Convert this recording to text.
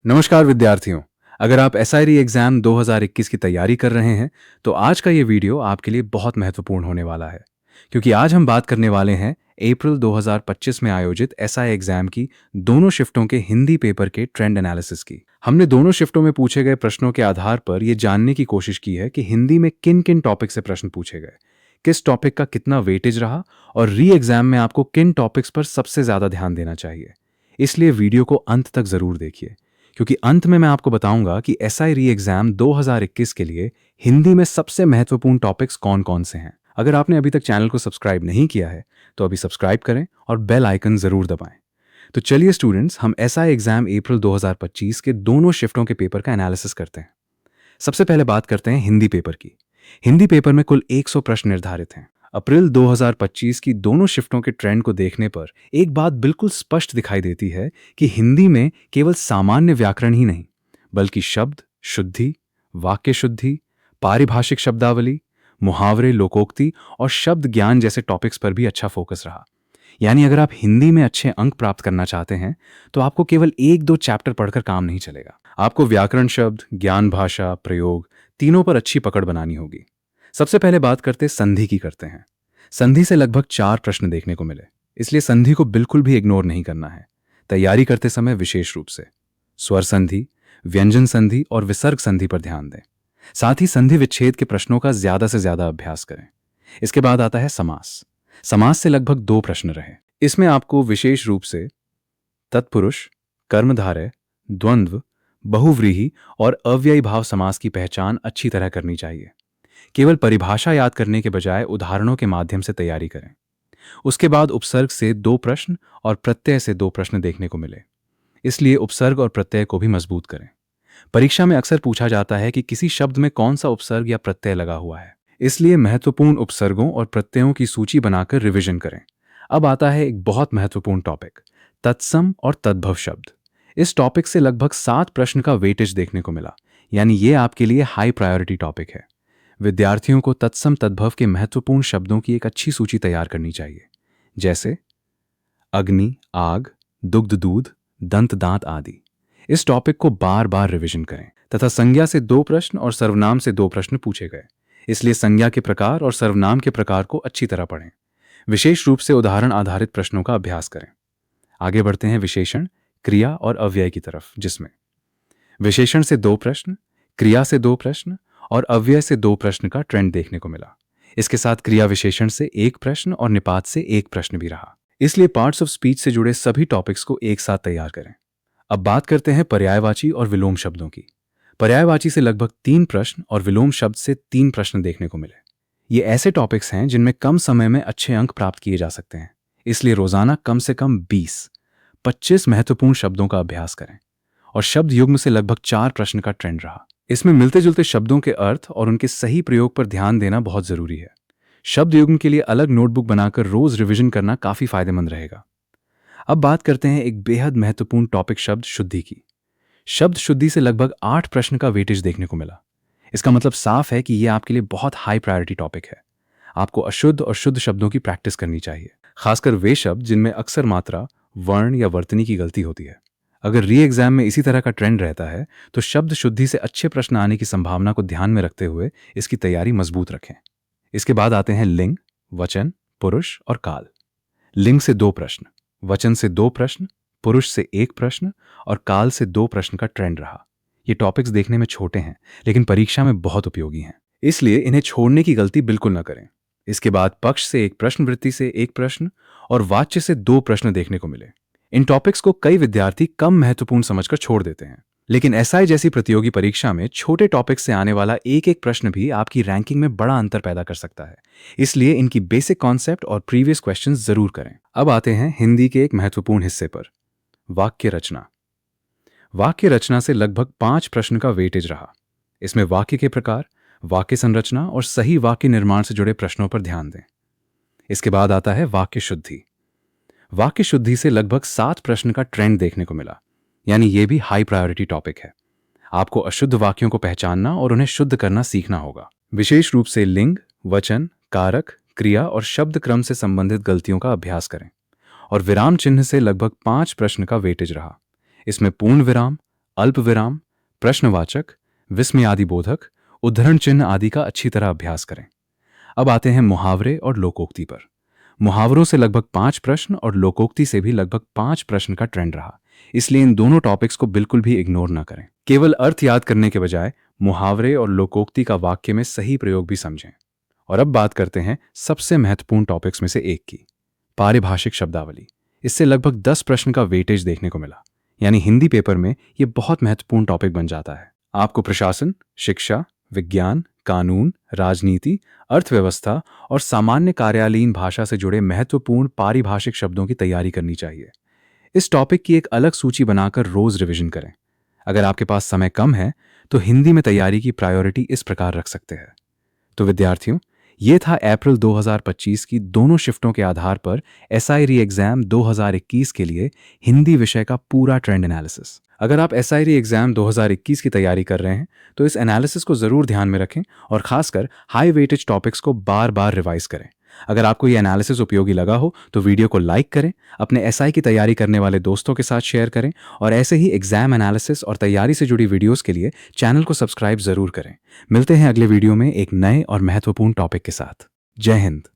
नमस्कार विद्यार्थियों। अगर आप एसआईआरई एग्जाम 2021 की तैयारी कर रहे हैं तो आज का ये वीडियो आपके लिए बहुत महत्वपूर्ण होने वाला है, क्योंकि आज हम बात करने वाले हैं अप्रैल 2025 में आयोजित एसआई एग्जाम की दोनों शिफ्टों के हिंदी पेपर के ट्रेंड एनालिसिस की। हमने दोनों शिफ्टों में पूछे गए प्रश्नों के आधार पर यह जानने की कोशिश की है कि हिंदी में किन किन टॉपिक से प्रश्न पूछे गए, किस टॉपिक का कितना वेटेज रहा और री एग्जाम में आपको किन टॉपिक्स पर सबसे ज्यादा ध्यान देना चाहिए। इसलिए वीडियो को अंत तक जरूर देखिए, क्योंकि अंत में मैं आपको बताऊंगा कि एसआई री एग्जाम 2021 के लिए हिंदी में सबसे महत्वपूर्ण टॉपिक्स कौन कौन से हैं। अगर आपने अभी तक चैनल को सब्सक्राइब नहीं किया है तो अभी सब्सक्राइब करें और बेल आइकन जरूर दबाएं। तो चलिए स्टूडेंट्स, हम एसआई एग्जाम अप्रैल 2025 के दोनों शिफ्टों के पेपर का एनालिसिस करते हैं। सबसे पहले बात करते हैं हिंदी पेपर की। हिंदी पेपर में कुल 100 प्रश्न निर्धारित हैं। अप्रैल 2025 की दोनों शिफ्टों के ट्रेंड को देखने पर एक बात बिल्कुल स्पष्ट दिखाई देती है कि हिंदी में केवल सामान्य व्याकरण ही नहीं, बल्कि शब्द शुद्धि, वाक्य शुद्धि, पारिभाषिक शब्दावली, मुहावरे, लोकोक्ति और शब्द ज्ञान जैसे टॉपिक्स पर भी अच्छा फोकस रहा। यानी अगर आप हिंदी में अच्छे अंक प्राप्त करना चाहते हैं तो आपको केवल एक दो चैप्टर पढ़कर काम नहीं चलेगा। आपको व्याकरण, शब्द ज्ञान, भाषा, प्रयोग तीनों पर अच्छी पकड़ बनानी होगी। सबसे पहले बात करते संधि की करते हैं। संधि से लगभग 4 प्रश्न देखने को मिले, इसलिए संधि को बिल्कुल भी इग्नोर नहीं करना है। तैयारी करते समय विशेष रूप से स्वर संधि, व्यंजन संधि और विसर्ग संधि पर ध्यान दें। साथ ही संधि विच्छेद के प्रश्नों का ज्यादा से ज्यादा अभ्यास करें। इसके बाद आता है समास। समास से लगभग 2 प्रश्न रहे। इसमें आपको विशेष रूप से तत्पुरुष, कर्मधारय, द्वंद्व, बहुव्रीहि और अव्ययी भाव समास की पहचान अच्छी तरह करनी चाहिए। केवल परिभाषा याद करने के बजाय उदाहरणों के माध्यम से तैयारी करें। उसके बाद उपसर्ग से 2 प्रश्न और प्रत्यय से 2 प्रश्न देखने को मिले, इसलिए उपसर्ग और प्रत्यय को भी मजबूत करें। परीक्षा में अक्सर पूछा जाता है कि किसी शब्द में कौन सा उपसर्ग या प्रत्यय लगा हुआ है, इसलिए महत्वपूर्ण उपसर्गों और प्रत्ययों की सूची बनाकर रिवीजन करें। अब आता है एक बहुत महत्वपूर्ण टॉपिक, तत्सम और तद्भव शब्द। इस टॉपिक से लगभग 7 प्रश्न का वेटेज देखने को मिला, यानी ये आपके लिए हाई प्रायोरिटी टॉपिक है। विद्यार्थियों को तत्सम तद्भव के महत्वपूर्ण शब्दों की एक अच्छी सूची तैयार करनी चाहिए, जैसे अग्नि, आग, दुग्ध, दूध, दंत, दांत आदि। इस टॉपिक को बार बार रिवीजन करें तथा संज्ञा से 2 प्रश्न और सर्वनाम से 2 प्रश्न पूछे गए, इसलिए संज्ञा के प्रकार और सर्वनाम के प्रकार को अच्छी तरह पढ़ें। विशेष रूप से उदाहरण आधारित प्रश्नों का अभ्यास करें। आगे बढ़ते हैं विशेषण, क्रिया और अव्यय की तरफ, जिसमें विशेषण से 2 प्रश्न, क्रिया से 2 प्रश्न और अव्यय से 2 प्रश्न का ट्रेंड देखने को मिला। इसके साथ क्रिया विशेषण से 1 प्रश्न और निपात से 1 प्रश्न भी रहा। इसलिए पार्ट्स ऑफ स्पीच से जुड़े सभी टॉपिक्स को एक साथ तैयार करें। अब बात करते हैं पर्यायवाची और विलोम शब्दों की। पर्यायवाची से लगभग 3 प्रश्न और विलोम शब्द से 3 प्रश्न देखने को मिले। ये ऐसे टॉपिक्स हैं जिनमें कम समय में अच्छे अंक प्राप्त किए जा सकते हैं, इसलिए रोजाना कम से कम 20-25 महत्वपूर्ण शब्दों का अभ्यास करें। और शब्द युग्म से लगभग 4 प्रश्न का ट्रेंड रहा। इसमें मिलते जुलते शब्दों के अर्थ और उनके सही प्रयोग पर ध्यान देना बहुत जरूरी है। शब्द युग्म के लिए अलग नोटबुक बनाकर रोज रिवीजन करना काफी फायदेमंद रहेगा। अब बात करते हैं एक बेहद महत्वपूर्ण टॉपिक, शब्द शुद्धि की। शब्द शुद्धि से लगभग 8 प्रश्न का वेटेज देखने को मिला। इसका मतलब साफ है कि यह आपके लिए बहुत हाई प्रायोरिटी टॉपिक है। आपको अशुद्ध और शुद्ध शब्दों की प्रैक्टिस करनी चाहिए, खासकर वे शब्द जिनमें अक्सर मात्रा, वर्ण या वर्तनी की गलती होती है। अगर री एग्जाम में इसी तरह का ट्रेंड रहता है तो शब्द शुद्धि से अच्छे प्रश्न आने की संभावना को ध्यान में रखते हुए इसकी तैयारी मजबूत रखें। इसके बाद आते हैं लिंग, वचन, पुरुष और काल। लिंग से 2 प्रश्न, वचन से 2 प्रश्न, पुरुष से 1 प्रश्न और काल से 2 प्रश्न का ट्रेंड रहा। ये टॉपिक्स देखने में छोटे हैं लेकिन परीक्षा में बहुत उपयोगी हैं, इसलिए इन्हें छोड़ने की गलती बिल्कुल न करें। इसके बाद पक्ष से 1 प्रश्न, वृत्ति से 1 प्रश्न और वाच्य से 2 प्रश्न देखने को मिले। इन टॉपिक्स को कई विद्यार्थी कम महत्वपूर्ण समझकर छोड़ देते हैं, लेकिन एसआई जैसी प्रतियोगी परीक्षा में छोटे टॉपिक से आने वाला एक एक प्रश्न भी आपकी रैंकिंग में बड़ा अंतर पैदा कर सकता है। इसलिए इनकी बेसिक कॉन्सेप्ट और प्रीवियस क्वेश्चंस जरूर करें। अब आते हैं हिंदी के एक महत्वपूर्ण हिस्से पर, वाक्य रचना। वाक्य रचना से लगभग 5 प्रश्न का वेटेज रहा। इसमें वाक्य के प्रकार, वाक्य संरचना और सही वाक्य निर्माण से जुड़े प्रश्नों पर ध्यान दें। इसके बाद आता है वाक्य शुद्धि। वाक्य शुद्धि से लगभग 7 प्रश्न का ट्रेंड देखने को मिला, यानी यह भी हाई प्रायोरिटी टॉपिक है। आपको अशुद्ध वाक्यों को पहचानना और उन्हें शुद्ध करना सीखना होगा। विशेष रूप से लिंग, वचन, कारक, क्रिया और शब्द क्रम से संबंधित गलतियों का अभ्यास करें। और विराम चिन्ह से लगभग 5 प्रश्न का वेटेज रहा। इसमें पूर्ण विराम, अल्प विराम, प्रश्नवाचक, विस्मयादि बोधक, उद्धरण चिन्ह आदि का अच्छी तरह अभ्यास करें। अब आते हैं मुहावरे और लोकोक्ति पर। मुहावरों से लगभग 5 प्रश्न और लोकोक्ति से भी लगभग 5 प्रश्न का ट्रेंड रहा, इसलिए इन दोनों टॉपिक्स को बिल्कुल भी इग्नोर ना करें। केवल अर्थ याद करने के बजाय मुहावरे और लोकोक्ति का वाक्य में सही प्रयोग भी समझें। और अब बात करते हैं सबसे महत्वपूर्ण टॉपिक्स में से एक की, पारिभाषिक शब्दावली। इससे लगभग 10 प्रश्न का वेटेज देखने को मिला, यानी हिंदी पेपर में यह बहुत महत्वपूर्ण टॉपिक बन जाता है। आपको प्रशासन, शिक्षा, विज्ञान, कानून, राजनीति, अर्थव्यवस्था और सामान्य कार्यालयीन भाषा से जुड़े महत्वपूर्ण पारिभाषिक शब्दों की तैयारी करनी चाहिए। इस टॉपिक की एक अलग सूची बनाकर रोज रिवीजन करें। अगर आपके पास समय कम है तो हिंदी में तैयारी की प्रायोरिटी इस प्रकार रख सकते हैं। तो विद्यार्थियों, ये था अप्रैल 2025 की दोनों शिफ्टों के आधार पर एसआई री एग्जाम 2021 के लिए हिंदी विषय का पूरा ट्रेंड एनालिसिस। अगर आप एसआई री एग्जाम 2021 की तैयारी कर रहे हैं तो इस एनालिसिस को जरूर ध्यान में रखें और खासकर हाई वेटेज टॉपिक्स को बार बार रिवाइज करें। अगर आपको ये एनालिसिस उपयोगी लगा हो तो वीडियो को लाइक करें, अपने एसआई की तैयारी करने वाले दोस्तों के साथ शेयर करें और ऐसे ही एग्जाम एनालिसिस और तैयारी से जुड़ी वीडियोस के लिए चैनल को सब्सक्राइब जरूर करें। मिलते हैं अगले वीडियो में एक नए और महत्वपूर्ण टॉपिक के साथ। जय हिंद।